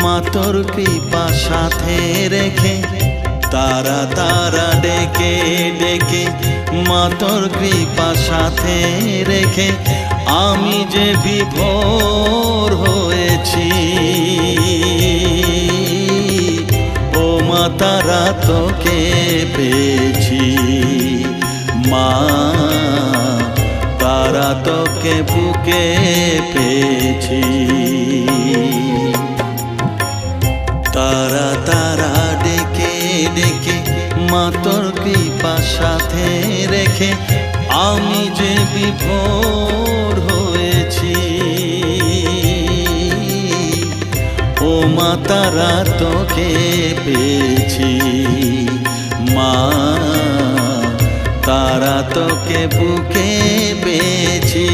মা তোর কৃপা সাথে রেখে তারা তারা ডেকে ডেকে মা তোর কৃপা সাথে রেখে আমি যে বিভোর হয়েছি। ও মা তারা তোকে পেয়েছি, মা তারা তোকে বুকে পেয়েছি। তারা তারা ডেকে ডেকে মা তোর কৃপা সাথে রেখে আমি যে বিভোর হয়েছি। ও মা তারা তোকে পেয়েছি, মা তারা তোকে বুকে পেয়েছি।